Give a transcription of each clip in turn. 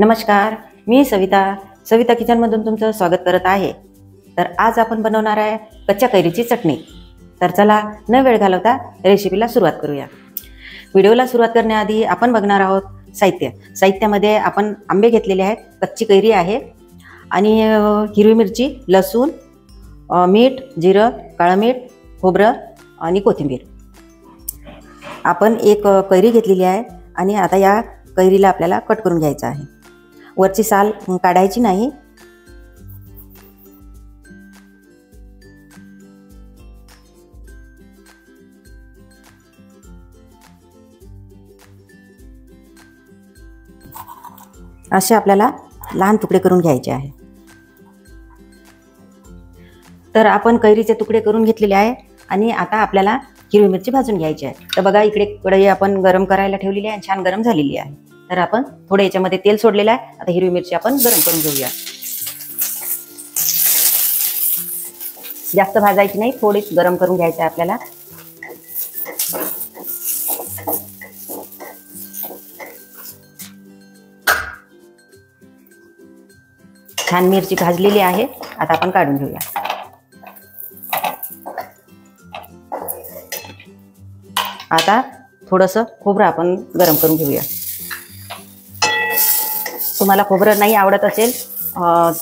नमस्कार, मी सविता किचनमधून तुमचं स्वागत करत आहे। तर आज आपण बनवणार आहे कच्च्या कैरीची चटणी। तर चला न वेळ घालवता रेसिपीला सुरुवात करूया। व्हिडिओला सुरुवात करण्याआधी आपण बघणार आहोत साहित्यामध्ये आपण आंबे घेतलेले आहेत, कच्ची कैरी आहे आणि हिरवी मिरची, लसूण, मीठ, जिरं, काळं मीठ, खोबरं आणि कोथिंबीर। आपण एक कैरी घेतलेली आहे आणि आता या कैरीला आपल्याला कट करून घ्यायचं आहे। वरची साल काढायची नाही। असे आपल्याला लहान तुकडे करून घ्यायचे आहे। तर आपण कैरीचे तुकडे करून घेतलेले आहे आणि आता आपल्याला हिरवी मिरची भाजून घ्यायची आहे। तर बघा, इकडे कढई आपण गरम करायला ठेवलेली आहे, छान गरम झालेली आहे। तर आपण थोडे याच्यामध्ये तेल सोडलेलं आहे। आता हिरवी मिरची आपण गरम करून घेऊया। जास्त भाजायची नाही, थोडी गरम करून घ्यायचं आहे आपल्याला। छान मिरची भाजलेली आहे, आता आपण काढून घेऊया। आता थोडंसं खोबरं आपण गरम करून घेऊया। तुम्हाला खोबरं नाही आवडत असेल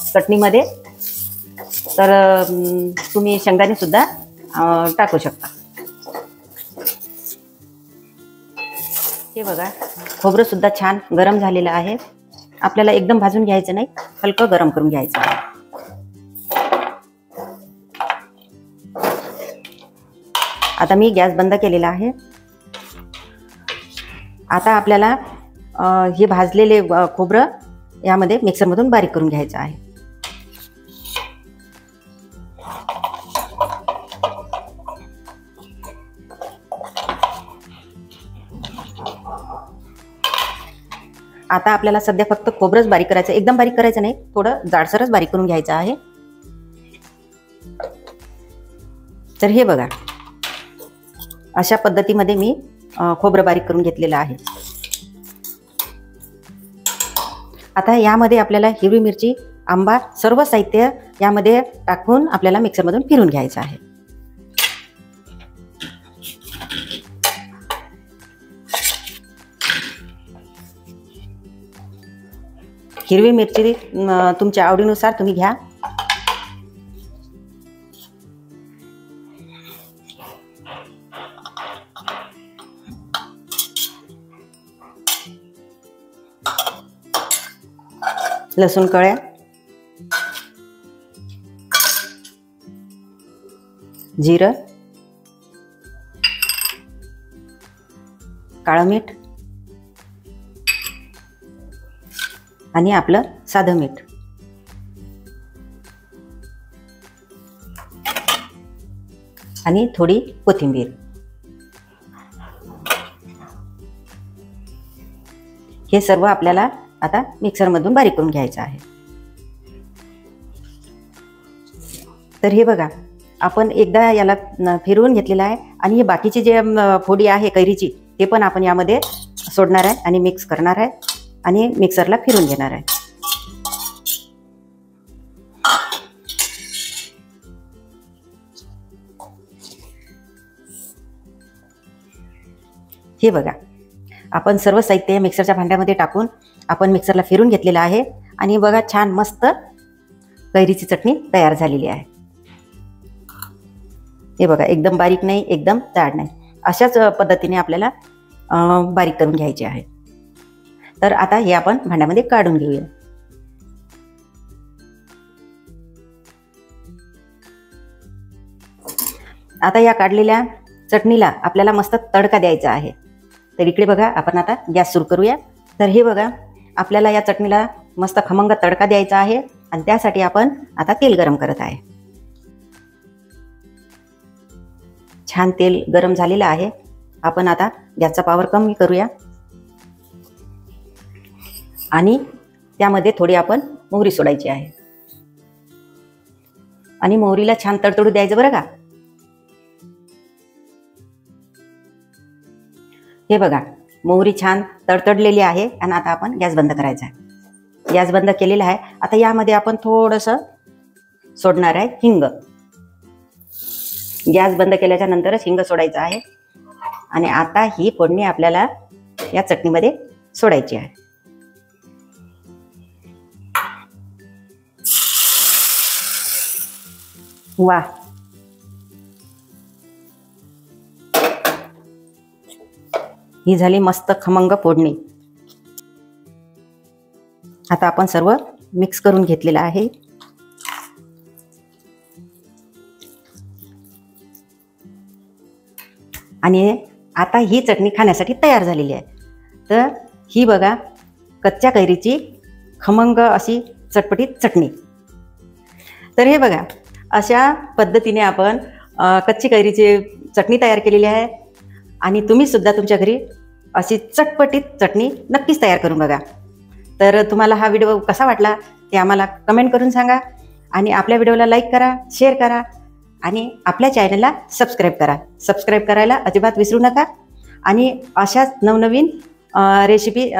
चटणीमध्ये तर तुम्ही शेंगदाणे सुद्धा टाकू शकता। हे बघा, खोबरं सुद्धा छान गरम झालेलं आहे। आपल्याला एकदम भाजून घ्यायचं नाही, हलकं गरम करून घ्यायचं आहे। आता मी गॅस बंद केलेला आहे। आता आपल्याला हे भाजलेले खोबरं यामध्ये मिक्सरमधून बारीक करून घ्यायचं आहे। आता आपल्याला सध्या फक्त खोबरंच बारीक करायचं, एकदम बारीक करायचं नाही, थोडं जाडसरच बारीक करून घ्यायचं आहे। तर हे बघा, अशा पद्धतीमध्ये मी खोबरं बारीक करून घेतलेलं आहे। आता यामध्ये आपल्याला हिरवी मिरची, आंबा, सर्व साहित्य यामध्ये टाकून आपल्याला मिक्सरमधून फिरून घ्यायचं आहे। हिरवी मिरची तुमच्या आवडीनुसार तुम्ही घ्या। लसूण कळ्या, जिरं, काळं मीठ आणि आपलं साधं मीठ। आणि थोडी कोथिंबीर। हे सर्व आपल्याला आता मिक्सरमधून बारीक करून घ्यायचं आहे। तर हे बघा, आपण एकदा याला फिरवून घेतलेलं आहे आणि हे बाकीचे जे फोडी आहे कैरीची ते पण आपण यामध्ये सोडणार आहे आणि मिक्स करणार आहे आणि मिक्सरला फिरून घेणार आहे। हे बघा, आपण सर्व साहित्य मिक्सरच्या भांड्यामध्ये टाकून आपण मिक्सरला फिरून घेतलेलं आहे आणि बघा, छान मस्त कैरीची चटणी तयार झालेली आहे। हे बघा, एकदम बारीक नाही, एकदम जाड नाही, अशाच पद्धतीने आपल्याला बारीक करून घ्यायचे आहे। तर आता हे आपण भांड्यामध्ये काढून घेऊया। आता या काढलेल्या चटणीला आपल्याला मस्त तडका द्यायचा आहे। तर इकडे बघा, आपण आता गॅस सुरू करूया। तर हे बघा, आपल्याला या चटणीला मस्त खमंग तडका द्यायचा आहे आणि त्यासाठी आपण आता तेल गरम करत आहे। छान तेल गरम झालेलं आहे। आपण आता गॅसचा पॉवर कमी करूया आणि त्यामध्ये थोडी आपण मोहरी सोडायची आहे आणि मोहरीला छान तडतडू द्यायचं बरं का। हे बघा, मोहरी छान तडतडलेली आहे आणि आता आपण गॅस बंद करायचा आहे। गॅस बंद केलेला आहे. आता यामध्ये आपण थोडंसं सोडणार आहे हिंग. गॅस बंद केल्याच्या नंतरच हिंग सोडायचं आहे. आणि आता ही फोडणी आपल्याला या चटणीमध्ये सोडायची आहे. वा, ही झाली मस्त खमंग फोडणी. आता आपण सर्व मिक्स करून घेतलेलं आहे. आणि आता ही चटणी खाण्यासाठी तयार झालेली आहे. तर ही बघा कच्च्या कैरीची खमंग अशी चटपटीत चटणी. तर हे बघा अशा पद्धतीने आपण कच्ची कैरीची चटणी तयार केलेली आहे. आणि तुम्ही सुद्धा तुमच्या घरी अशी चटपटीत चटणी नक्कीच तयार करून बघा. तर तुम्हाला हा व्हिडिओ कसा वाटला ते आम्हाला कमेंट करून सांगा. आणि आपल्या व्हिडिओला लाईक करा, शेअर करा आणि आपल्या चॅनलला सबस्क्राईब करा. सबस्क्राईब करायला अजिबात विसरू नका. आणि अशाच नवनवीन रेसिपी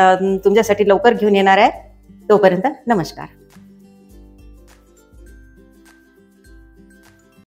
तुमच्यासाठी लवकर घेऊन येणार आहे. तोपर्यंत नमस्कार.